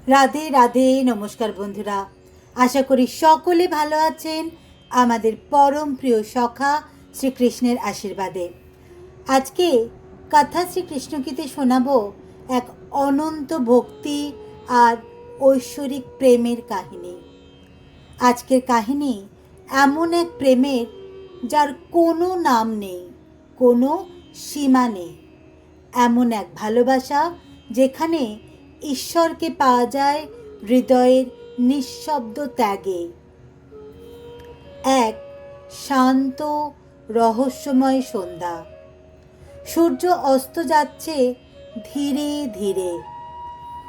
রাধে রাধে। নমস্কার বন্ধুরা, আশা করি সকলে ভালো আছেন আমাদের পরম প্রিয় সখা শ্রীকৃষ্ণের আশীর্বাদে। আজকে কথা শ্রীকৃষ্ণগীতে শোনাবো এক অনন্ত ভক্তি আর ঐশ্বরিক প্রেমের কাহিনী। আজকের কাহিনী এমন এক প্রেমের যার কোনো নাম নেই, কোনো সীমা নেই, এমন এক ভালোবাসা যেখানে ঈশ্বরকে পাওয়া যায় হৃদয়ের নিঃশব্দ ত্যাগে। এক শান্ত রহস্যময় সন্ধ্যা, সূর্য অস্ত যাচ্ছে ধীরে ধীরে,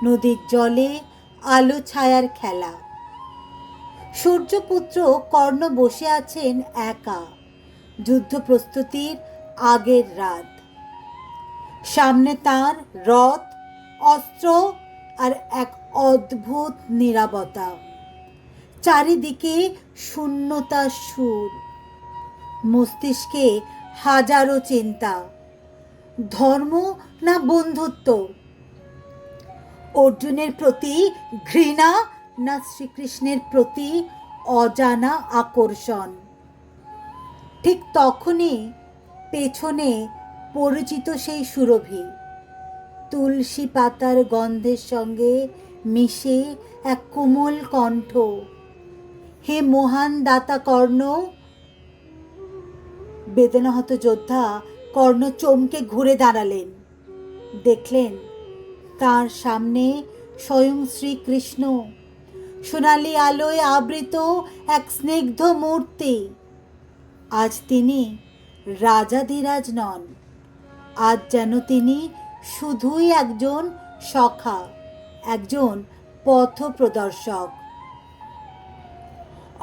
নদীর জলে আলো ছায়ার খেলা। সূর্যপুত্র কর্ণ বসে আছেন একা, যুদ্ধ প্রস্তুতির আগের রাত। সামনে তার রথ, অস্ত্র আর এক অদ্ভুত নীরবতা। চারিদিকে শূন্যতার সুর, মস্তিষ্কে হাজারো চিন্তা। ধর্ম না বন্ধুত্ব, অর্জুনের প্রতি ঘৃণা না শ্রীকৃষ্ণের প্রতি অজানা আকর্ষণ। ঠিক তখনই পেছনে পরিচিত সেই সুরভি, তুলসী পাতার গন্ধের সঙ্গে মিশে এক কোমল কণ্ঠ। হে মহান দাতা কর্ণ! বেদনাহত যোদ্ধা কর্ণ চমকে ঘুরে দাঁড়ালেন। দেখলেন তার সামনে স্বয়ং শ্রীকৃষ্ণ, সোনালি আলোয় আবৃত এক স্নিগ্ধ মূর্তি। আজ তিনি রাজাধিরাজ নন, আজ যেন তিনি শুধুই একজন সখা, একজন পথ প্রদর্শক।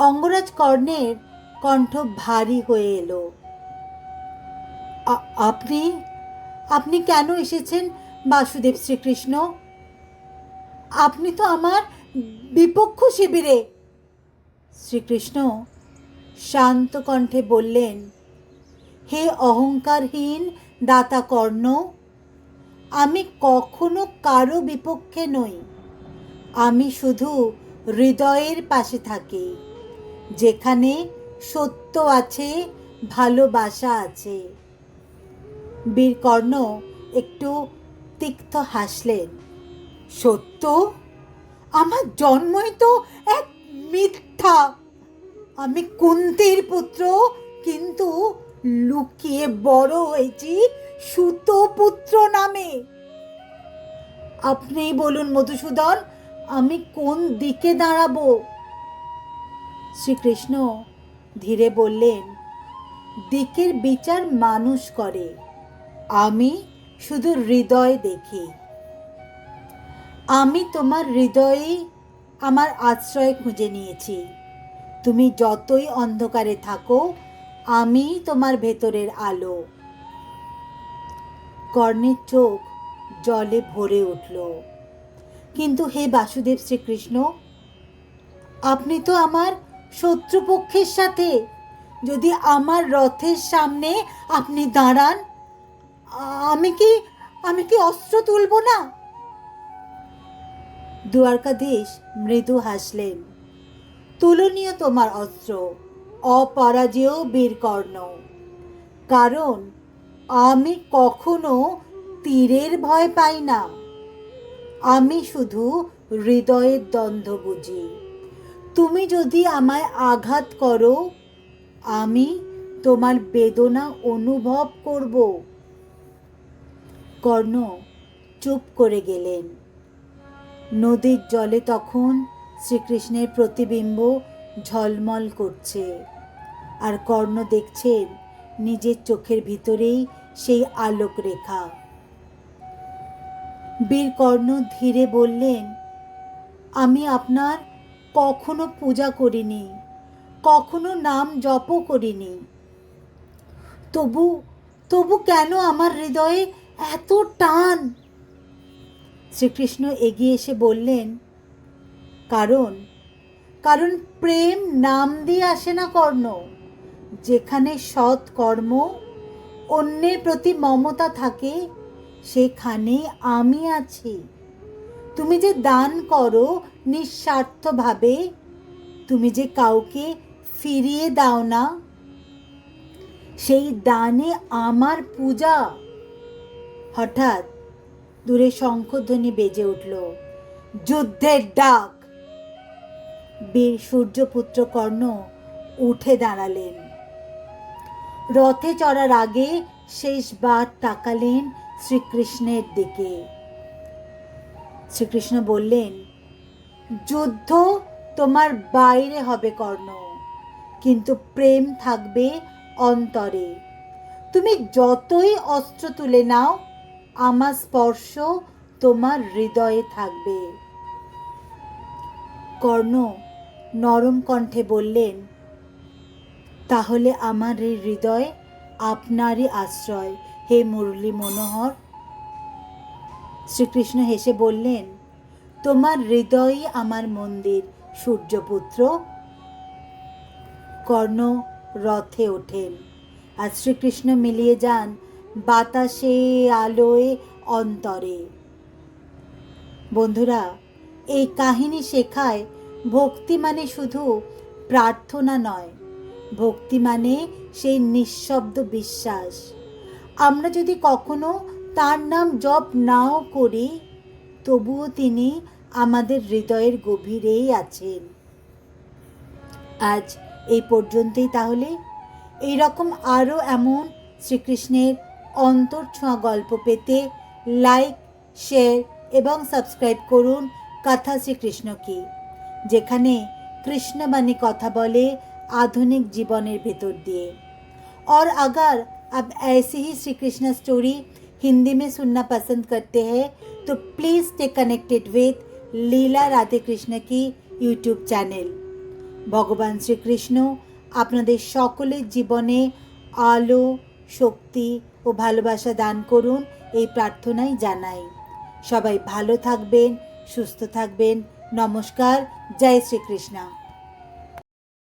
অঙ্গরাজ কর্ণের কণ্ঠ ভারী হয়ে এলো। আপনি আপনি কেন এসেছেন বাসুদেব শ্রীকৃষ্ণ? আপনি তো আমার বিপক্ষ শিবিরে। শ্রীকৃষ্ণ শান্ত কণ্ঠে বললেন, হে অহংকারহীন দাতা কর্ণ, আমি কখনো কারো বিপক্ষে নই। আমি শুধু হৃদয়ের পাশে থাকি, যেখানে সত্য আছে, ভালোবাসা আছে। বীর কর্ণ একটু তিক্ত হাসলেন। সত্য? আমার জন্মই তো এক মিথ্যা। আমি কুন্তির পুত্র, কিন্তু লুকিয়ে বড় হয়েছি সুতপুত্র নামে। আপনি বলুন মধুসূদন, আমি কোন দিকে দাঁড়াবো? শ্রীকৃষ্ণ ধীরে বললেন, দিকের বিচার মানুষ করে, আমি শুধু হৃদয় দেখি। আমি তোমার হৃদয়ে আমার আশ্রয় খুঁজে নিয়েছি। তুমি যতই অন্ধকারে থাকো, আমি তোমার ভেতরের আলো। কর্ণের চোখ জলে ভরে উঠল। কিন্তু হে বাসুদেব শ্রীকৃষ্ণ, আপনি তো আমার শত্রুপক্ষের সাথে। যদি আমার রথের সামনে আপনি দাঁড়ান, আমি কি অস্ত্র তুলব না? দ্বারকাধীশ মৃদু হাসলেন। তুলনীয় তোমার অস্ত্র, অপরাজেয় বীর কর্ণ। কারণ আমি কখনো তীরের ভয় পাই না, আমি শুধু হৃদয়ের দ্বন্দ্ব বুঝি। তুমি যদি আমায় আঘাত করো, আমি তোমার বেদনা অনুভব করব। কর্ণ চুপ করে গেলেন। নদীর জলে তখন শ্রীকৃষ্ণের প্রতিবিম্ব ঝলমল করছে, আর কর্ণ দেখছেন নিজের চোখের ভিতরেই সেই আলোক রেখা। বীর কর্ণ ধীরে বললেন, আমি আপনার কখনো পূজা করিনি, কখনো নাম জপও করিনি। তবু কেন আমার হৃদয়ে এত টান? শ্রীকৃষ্ণ এগিয়ে এসে বললেন, কারণ প্রেম নাম দিয়ে আসে না কর্ণ। যেখানে সৎ কর্ম, অন্যের প্রতি মমতা থাকে, সেখানে আমি আছি। তুমি যে দান করো নিঃস্বার্থভাবে, তুমি যে কাউকে ফিরিয়ে দাও না, সেই দানে আমার পূজা। হঠাৎ দূরে শঙ্খধ্বনি বেজে উঠল, যুদ্ধের ডাক। বীর সূর্যপুত্র কর্ণ উঠে দাঁড়ালেন। রথে চড়ার আগে শেষবার তাকালেন শ্রীকৃষ্ণের দিকে। শ্রীকৃষ্ণ বললেন, যুদ্ধ তোমার বাইরে হবে কর্ণ, কিন্তু প্রেম থাকবে অন্তরে। তুমি যতই অস্ত্র তুলে নাও, আমার স্পর্শ তোমার হৃদয়ে থাকবে। কর্ণ নরম কণ্ঠে বললেন, তাহলে আমার এই হৃদয় আপনারই আশ্রয়, হে মুরলী মনোহর। শ্রীকৃষ্ণ হেসে বললেন, তোমার হৃদয়ই আমার মন্দির সূর্যপুত্র। কর্ণ রথে ওঠেন আর শ্রীকৃষ্ণ মিলিয়ে যান বাতাসে, আলোয়, অন্তরে। বন্ধুরা, এই কাহিনী শেখায় ভক্তি মানে শুধু প্রার্থনা নয়, ভক্তি মানে সেই নিঃশব্দ বিশ্বাস। আমরা যদি কখনো তার নাম জপ নাও করি, তবুও তিনি আমাদের হৃদয়ের গভীরেই আছেন। আজ এই পর্যন্তই। তাহলে এইরকম আরও এমন শ্রীকৃষ্ণের অন্তরছোঁয়া গল্প পেতে লাইক, শেয়ার এবং সাবস্ক্রাইব করুন কথা শ্রীকৃষ্ণ কি, যেখানে কৃষ্ণবাণী কথা বলে आधुनिक जीवनेर भीतर दिए। और अगर आप ऐसी ही श्री कृष्ण स्टोरी हिंदी में सुनना पसंद करते हैं तो प्लीज़ स्टे कनेक्टेड विद लीला राधे कृष्ण की यूट्यूब चैनल। भगवान श्री कृष्ण आपनादेर सकलेर जीवने आलो, शक्ति और भालोबासा दान करुन এই প্রার্থনাই জানাই। সবাই ভালো থাকবেন, সুস্থ থাকবেন। নমস্কার। জয় শ্রীকৃষ্ণ।